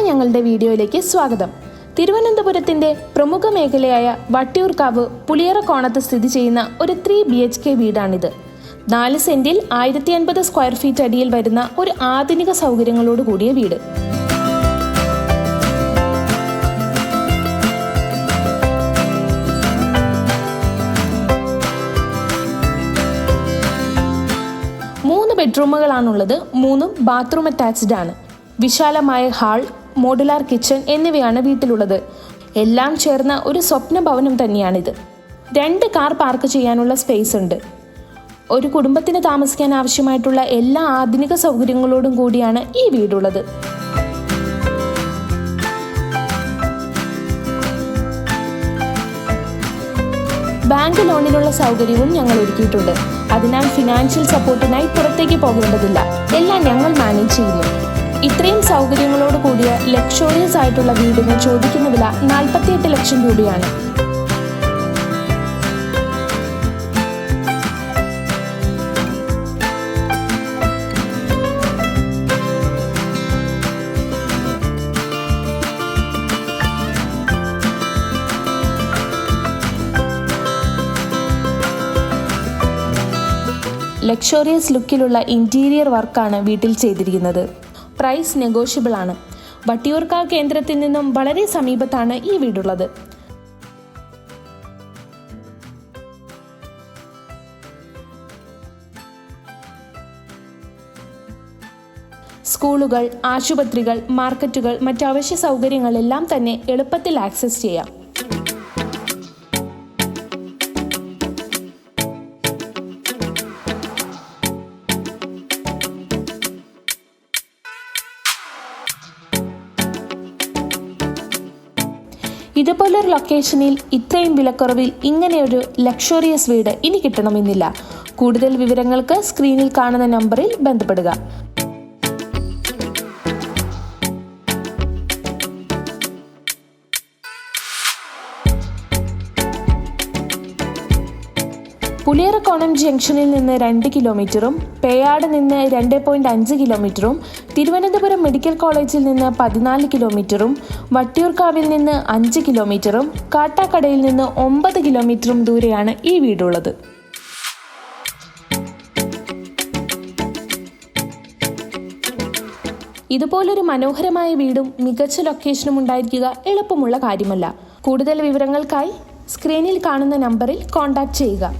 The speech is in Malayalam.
ഞങ്ങളുടെ വീഡിയോയിലേക്ക് സ്വാഗതം. തിരുവനന്തപുരത്തിന്റെ പ്രമുഖ മേഖലയായ വട്ടിയൂർക്കാവ് പുളിയറക്കോണത്ത് സ്ഥിതി ചെയ്യുന്ന ഒരു 3 BHK വീടാണിത്. 4 സെന്റിൽ 1050 സ്ക്വയർ ഫീറ്റ് അടിയിൽ വരുന്ന ഒരു ആധുനിക സൗകര്യങ്ങളോട് കൂടിയ വീട്. മൂന്ന് ബെഡ്റൂമുകളാണുള്ളത്. 3 ബാത്റൂം അറ്റാച്ച്ഡ് ആണ്. വിശാലമായ ഹാൾ, മോഡുലാർ കിച്ചൺ എന്നിവയാണ് വീട്ടിലുള്ളത്. എല്ലാം ചേർന്ന ഒരു സ്വപ്ന ഭവനം തന്നെയാണിത്. 2 കാർ പാർക്ക് ചെയ്യാനുള്ള സ്പേസ് ഉണ്ട്. ഒരു കുടുംബത്തിന് താമസിക്കാൻ ആവശ്യമായിട്ടുള്ള എല്ലാ ആധുനിക സൗകര്യങ്ങളോടും കൂടിയാണ് ഈ വീടുള്ളത്. ബാങ്ക് ലോണിനുള്ള സൗകര്യവും ഞങ്ങൾ ഒരുക്കിയിട്ടുണ്ട്. അതിനാൽ ഫിനാൻഷ്യൽ സപ്പോർട്ടിനായി പുറത്തേക്ക് പോകേണ്ടതില്ല. എല്ലാം ഞങ്ങൾ മാനേജ് ചെയ്യുന്നു. ഇത്രയും സൗകര്യങ്ങളോട് കൂടിയ ലക്ഷറിയസ് ആയിട്ടുള്ള വീടിന് ചോദിക്കുന്ന വില 48 ലക്ഷം രൂപയാണ്. ലക്ഷറിയസ് ലുക്കിലുള്ള ഇന്റീരിയർ വർക്കാണ് വീട്ടിൽ ചെയ്തിരിക്കുന്നത്. പ്രൈസ് നെഗോഷ്യബിൾ ആണ്. വട്ടിയൂർക്കാവ് കേന്ദ്രത്തിൽ നിന്നും വളരെ സമീപത്താണ് ഈ വീടുള്ളത്. സ്കൂളുകൾ, ആശുപത്രികൾ, മാർക്കറ്റുകൾ, മറ്റ് അവശ്യ സൗകര്യങ്ങളെല്ലാം തന്നെ എളുപ്പത്തിൽ ആക്സസ് ചെയ്യാം. ഇതുപോലൊരു ലൊക്കേഷനിൽ ഇത്രയും വിലക്കുറവിൽ ഇങ്ങനെയൊരു ലക്ഷറിയസ് വീട് ഇനി കിട്ടണമെന്നില്ല. കൂടുതൽ വിവരങ്ങൾക്ക് സ്ക്രീനിൽ കാണുന്ന നമ്പറിൽ ബന്ധപ്പെടുക. പുളിയറക്കോണം ജംഗ്ഷനിൽ നിന്ന് 2 കിലോമീറ്ററും പേയാട് നിന്ന് 2.5 കിലോമീറ്ററും തിരുവനന്തപുരം മെഡിക്കൽ കോളേജിൽ നിന്ന് 14 കിലോമീറ്ററും വട്ടിയൂർക്കാവിൽ നിന്ന് 5 കിലോമീറ്ററും കാട്ടാക്കടയിൽ നിന്ന് 9 കിലോമീറ്ററും ദൂരെയാണ് ഈ വീടുള്ളത്. ഇതുപോലൊരു മനോഹരമായ വീടും മികച്ച ലൊക്കേഷനും ഉണ്ടായിരിക്കുക എളുപ്പമുള്ള കാര്യമല്ല. കൂടുതൽ വിവരങ്ങൾക്കായി സ്ക്രീനിൽ കാണുന്ന നമ്പറിൽ കോൺടാക്ട് ചെയ്യുക.